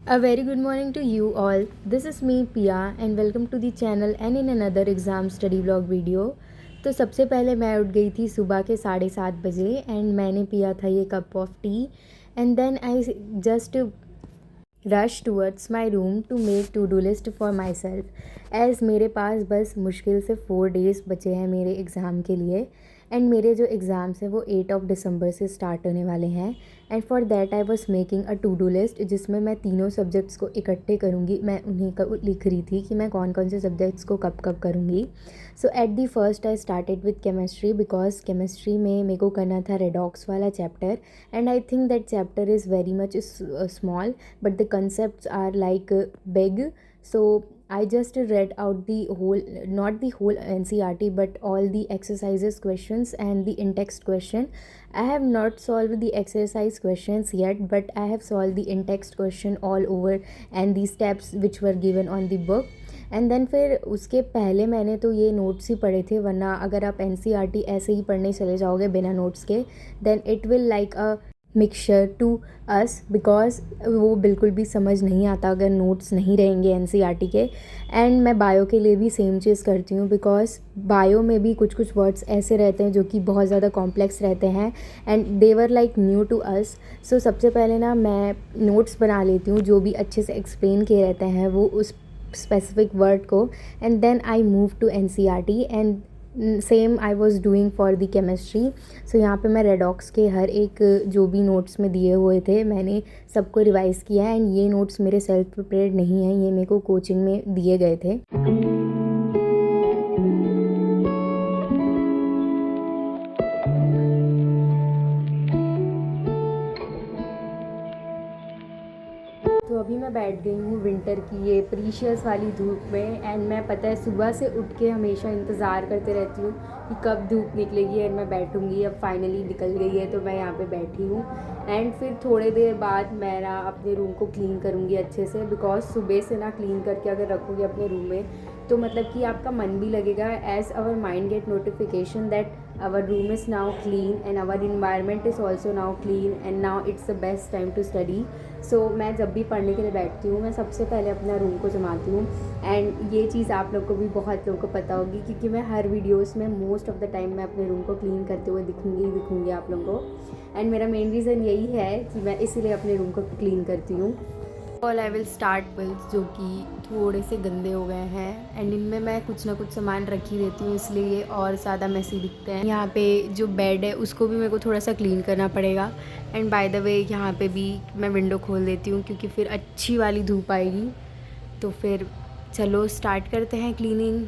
A very good morning to you all. This is me Pia and welcome to the channel and in another exam study vlog video. तो सबसे पहले मैं उठ गई थी सुबह के 7:30 बजे एंड मैंने पिया था ये cup of tea and then I just rush towards my room to make to do list for myself as मेरे पास बस मुश्किल से 4 डेज़ बचे हैं मेरे एग्ज़ाम के लिए एंड मेरे जो एग्ज़ाम्स हैं वो 8 दिसंबर से स्टार्ट होने वाले हैं and for that I was making a to do list जिसमें मैं तीनों सब्जेक्ट्स को इकट्ठे करूँगी। मैं उन्हीं का लिख रही थी कि मैं कौन कौन से सब्जेक्ट्स को कब कब करूँगी। So at the first I started with chemistry because chemistry में मेरे को करना था रेडॉक्स वाला chapter and I think that chapter is very much small but the concepts are like big. So I just read out the whole, not the whole NCERT but all the exercises questions and the in-text question. I have not solved the exercise questions yet but I have solved the in-text question all over and the steps which were given on the book. And then फिर उसके पहले मैंने तो ये notes ही पढ़े थे, वरना अगर आप NCERT ऐसे ही पढ़ने चले जाओगे बिना नोट्स के then it will like a mixture to us because वो बिल्कुल भी समझ नहीं आता अगर नोट्स नहीं रहेंगे NCERT के। एंड मैं बायो के लिए भी सेम चीज़ करती हूँ बिकॉज बायो में भी कुछ कुछ वर्ड्स ऐसे रहते हैं जो कि बहुत ज़्यादा कॉम्प्लेक्स रहते हैं and they were like new to us. So सबसे पहले ना मैं नोट्स बना लेती हूँ जो भी अच्छे से एक्सप्लेन किए रहते हैं वो उस स्पेसिफिक वर्ड को and then I move to NCERT and same I was doing for the chemistry. So यहाँ पे मैं रेडॉक्स के हर एक जो भी नोट्स में दिए हुए थे मैंने सबको रिवाइज़ किया एंड ये नोट्स मेरे सेल्फ प्रिपेयर्ड नहीं हैं, ये मेरे को कोचिंग में दिए गए थे। तो अभी मैं बैठ गई हूँ विंटर की ये प्रीशियस वाली धूप में एंड मैं पता है सुबह से उठ के हमेशा इंतज़ार करते रहती हूँ कि कब धूप निकलेगी एंड मैं बैठूँगी। अब फाइनली निकल गई है तो मैं यहाँ पे बैठी हूँ एंड फिर थोड़े देर बाद मैं ना अपने रूम को क्लीन करूँगी अच्छे से बिकॉज सुबह से ना क्लीन करके अगर रखूँगी अपने रूम में तो मतलब कि आपका मन भी लगेगा as our mind get notification that our room is now clean and our environment is also now clean and now it's the best time to study. So मैं जब भी पढ़ने के लिए बैठती हूँ मैं सबसे पहले अपना रूम को जमाती हूँ एंड ये चीज़ आप लोग को भी बहुत लोगों को पता होगी क्योंकि मैं हर वीडियोस में मोस्ट ऑफ द टाइम मैं अपने रूम को क्लीन करते हुए दिखूँगी आप लोगों को एंड मेरा मेन रीज़न यही है कि मैं इसीलिए अपने रूम को क्लीन करती हूँ। All I will start with जो कि थोड़े से गंदे हो गए हैं एंड इनमें मैं कुछ ना कुछ सामान रख ही देती हूँ इसलिए ये और ज़्यादा मैसी दिखते हैं। यहाँ पे जो बेड है उसको भी मेरे को थोड़ा सा क्लीन करना पड़ेगा एंड बाय द वे यहाँ पे भी मैं विंडो खोल देती हूँ क्योंकि फिर अच्छी वाली धूप आएगी। तो फिर चलो स्टार्ट करते हैं क्लीनिंग।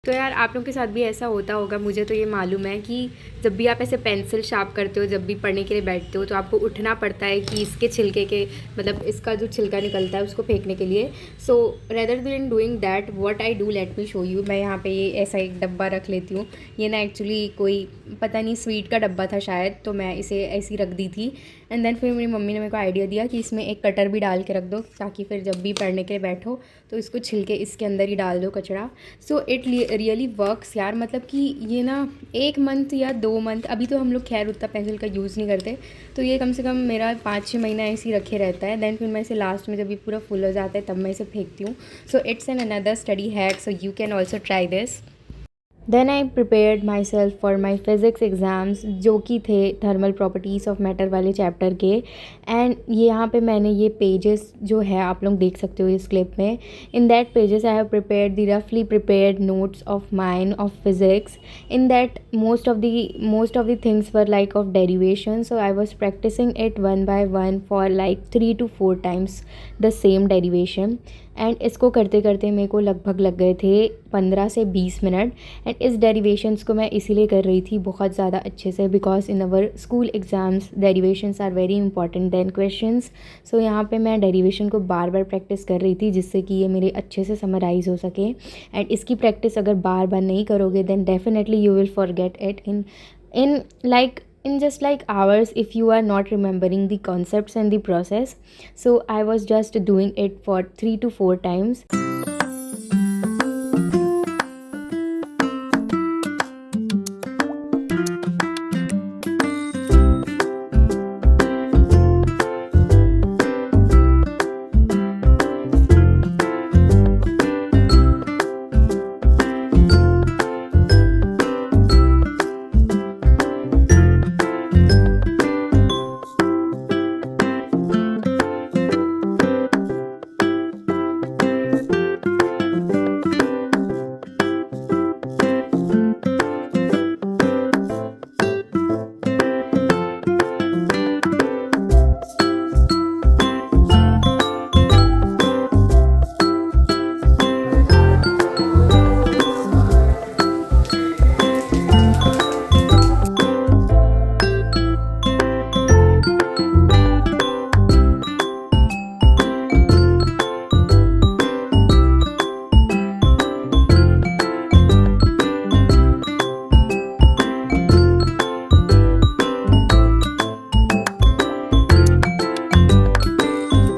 तो यार आप लोगों के साथ भी ऐसा होता होगा, मुझे तो ये मालूम है कि जब भी आप ऐसे पेंसिल शार्प करते हो जब भी पढ़ने के लिए बैठते हो तो आपको उठना पड़ता है कि इसके छिलके के मतलब इसका जो छिलका निकलता है उसको फेंकने के लिए। सो rather than doing that what I do let me show you. मैं यहाँ पे ये ऐसा एक डब्बा रख लेती हूँ। ये ना एक्चुअली कोई पता नहीं स्वीट का डब्बा था शायद, तो मैं इसे ऐसी रख दी थी एंड देन फिर मेरी मम्मी ने मेरे को आइडिया दिया कि इसमें एक कटर भी डाल के रख दो ताकि फिर जब भी पढ़ने के लिए बैठो तो इसको छिलके इसके अंदर ही डाल दो कचरा। सो इट रियली वर्क्स यार, मतलब कि ये ना 1 मंथ या 2 मंथ, अभी तो हम लोग खैर उतना पेंसिल का यूज़ नहीं करते, तो ये कम से कम मेरा 5-6 महीना ऐसे ही रखे रहता है। देन फिर मैं इसे लास्ट में जब ये पूरा फुल हो जाता है तब मैं इसे फेंकती हूँ। So it's an another study hack, so you can also try this. Then I prepared myself for my physics exams जो कि थे थर्मल प्रॉपर्टीज़ ऑफ मैटर वाले चैप्टर के। एंड ये यहाँ पे मैंने ये पेजेस जो है आप लोग देख सकते हो इस क्लिप में, in that pages I have prepared the रफली prepared notes of mine of physics. In that most of the things were like of derivation, so I was practising it 1 by 1 for like 3 to 4 times the same derivation. And इसको करते करते मेरे को लगभग लग गए थे 15 से 20 मिनट। एंड इस डेरिवेशंस को मैं इसीलिए कर रही थी बहुत ज़्यादा अच्छे से, because in our school exams derivations are very important than questions. So यहाँ पे मैं डेरिवेशन को बार बार प्रैक्टिस कर रही थी जिससे कि ये मेरे अच्छे से समराइज़ हो सके। एंड इसकी प्रैक्टिस अगर बार बार नहीं करोगे then definitely you will forget it in like in just like hours if you are not remembering the concepts and the process. So I was just doing it for 3 to 4 times.